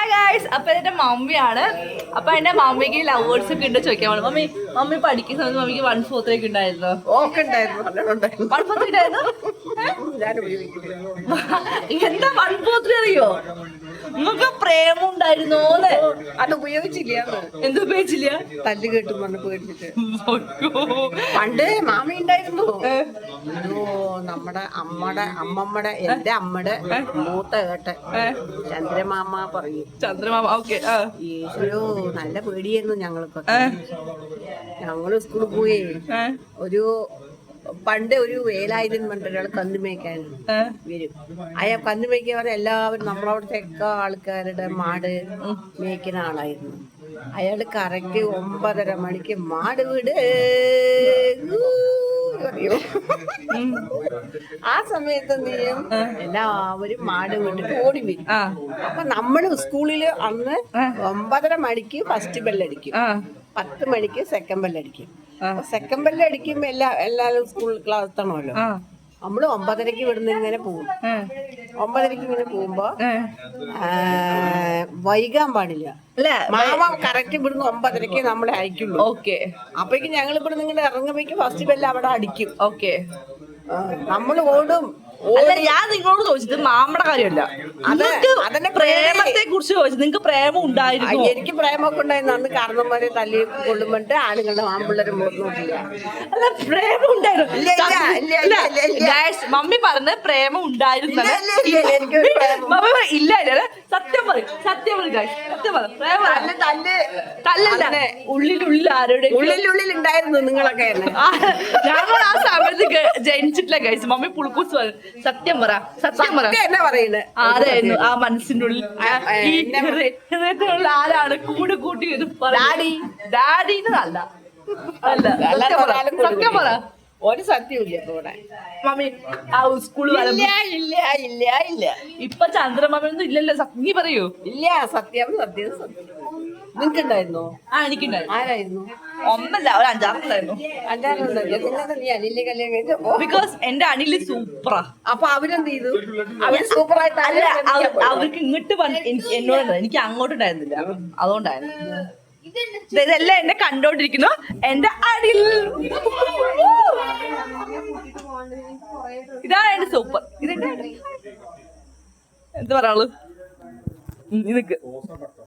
Hi guys, അപ്പൊ എന്റെ മമ്മിയാണ്. അപ്പൊ എന്റെ മമ്മിക്ക് ലവേഴ്സ് ഒക്കെ ഉണ്ട് ചോദിക്കാൻ പോലും. മമ്മി പഠിക്കുന്ന സമയത്ത് മമ്മിക്ക് 1/4 ഉണ്ടായിരുന്നോ? എന്താ 1/4 അറിയോ? നിങ്ങൾക്ക് പ്രേമം ഉണ്ടായിരുന്നോന്ന്? അത് ഉപയോഗിച്ചില്ല. എന്ത് ഉപയോഗിച്ചില്ല? തല്ല് കേട്ടു പറഞ്ഞ് പേടിച്ചിട്ട്. പണ്ട് മാമ ഉണ്ടായിരുന്നു. നമ്മുടെ അമ്മമ്മടെ എന്റെ അമ്മയുടെ മൂത്ത കേട്ട ചന്ദ്രമാമ പറയും. ചന്ദ്രമാമ, ഓക്കെ. ഈശ്വരോ, നല്ല പേടിയായിരുന്നു ഞങ്ങൾക്ക്. ഞങ്ങള് സ്കൂളിൽ പോയി പണ്ട് ഒരു വേലായുധൻ പറഞ്ഞ ഒരാൾ കന്നുമേയ്ക്കാൻ വരും. അയാൾ കന്നുമേയ്ക്കാൻ പറഞ്ഞ എല്ലാവരും നമ്മളവിടുത്തെ ഒക്കെ ആൾക്കാരുടെ മാട് മേയ്ക്കുന്ന ആളായിരുന്നു. അയാൾ കറക്റ്റ് 9:30 മണിക്ക് മാട് വീട് പറയൂ. ആ സമയത്ത് എന്ത് ചെയ്യും, എല്ലാവരും മാട് വീട്ടിൽ ഓടി വരും. അപ്പൊ നമ്മള് സ്കൂളില് അന്ന് 9:30 മണിക്ക് ഫസ്റ്റ് ബെല്ലടിക്കും, 10 മണിക്ക് സെക്കൻഡ് ബെല്ലടിക്കും. സെക്കൻഡ് ബെല്ലടിക്കുമ്പോ എല്ലാവരും സ്കൂൾ ക്ലാസ് എത്തണമല്ലോ. നമ്മള് 9:30 ഇവിടുന്ന് ഇങ്ങനെ പോകും. 9:30 ഇങ്ങനെ പോകുമ്പോ വൈകാൻ പാടില്ല. മാമ കറക്റ്റ് ഇവിടുന്ന് 9:30 നമ്മളെ അയക്കുള്ളൂ. ഓക്കെ. അപ്പോഴേക്കും ഞങ്ങൾ ഇവിടുന്ന് ഇങ്ങനെ ഇറങ്ങുമ്പോഴേക്കും ഫസ്റ്റ് ബെല്ല് അവിടെ അടിക്കും. ഓക്കെ. നമ്മൾ ഓടും. ഞാൻ നിങ്ങളോട് ചോദിച്ചത് മാമയുടെ കാര്യമല്ല, അതിന്റെ പ്രേമത്തെ കുറിച്ച് ചോദിച്ചത്. നിങ്ങൾക്ക് പ്രേമം ഉണ്ടായിരുന്നു? എനിക്ക് പ്രേമൊക്കെ ഉണ്ടായിരുന്നു. അന്ന് കാരണന്മാരെ തല്ലി കൊള്ളുമ്പോട്ട് ആളുകളുടെ ആമ്പിള്ളേരും നോക്കില്ല. അല്ല, പ്രേമം ഉണ്ടായിരുന്നു. മമ്മി പറഞ്ഞ പ്രേമം ഉണ്ടായിരുന്നു. ഇല്ല ഇല്ല, സത്യം പറയും, സത്യം പറയും, സത്യം പറ. തല്ലല്ല, ഉള്ളിൽ ആരുടെ ഉള്ളിൽ ഉണ്ടായിരുന്നു നിങ്ങളൊക്കെ. ഞങ്ങൾ ആ സമയത്ത് ജനിച്ചിട്ടില്ല ഗൈസ്. മമ്മി പുളിക്കൂസ് പറയും. സത്യം പറ, സത്യം പറ. എന്നാ പറയുന്നത്? ആരായിരുന്നു ആ മനസ്സിന്റെ ഉള്ളിൽ, ഹൃദയത്തിനുള്ള ആരാണ് കൂടെ കൂട്ടി ഡാഡിന്നല്ല. സത്യം പറ. ഒരു സത്യമില്ല ഇവിടെ. മമ്മി ആ സ്കൂളിൽ ഇല്ല. ഇപ്പൊ ചന്ദ്രമാമൊന്നും ഇല്ലല്ലോ. നീ പറയൂ. ഇല്ല, സത്യം. നിനക്ക് ഉണ്ടായിരുന്നോ? എനിക്കുണ്ടായിരുന്നു. ആരായിരുന്നു? ഒന്നല്ല, ഒരു 5-6 ഉണ്ടായിരുന്നു. 5-6 നീ അനിലിന്റെ കല്യാണം കഴിച്ചപ്പോ? ബിക്കോസ് എന്റെ അണില് സൂപ്പറാ. അപ്പൊ അവരെന്ത് ചെയ്തു? അവര് സൂപ്പറായിട്ട് അല്ല, അവർക്ക് ഇങ്ങോട്ട് എന്നോട്, എനിക്ക് അങ്ങോട്ടുണ്ടായിരുന്നില്ല. അതുകൊണ്ടായിരുന്നു. ഇതെല്ലാം എന്നെ കണ്ടോണ്ടിരിക്കുന്നു എന്റെ അടിയിൽ. ഇതാണ് എന്റെ സൂപ്പർ. ഇതെന്റെ എന്താ പറയാള്, ഇതൊക്കെ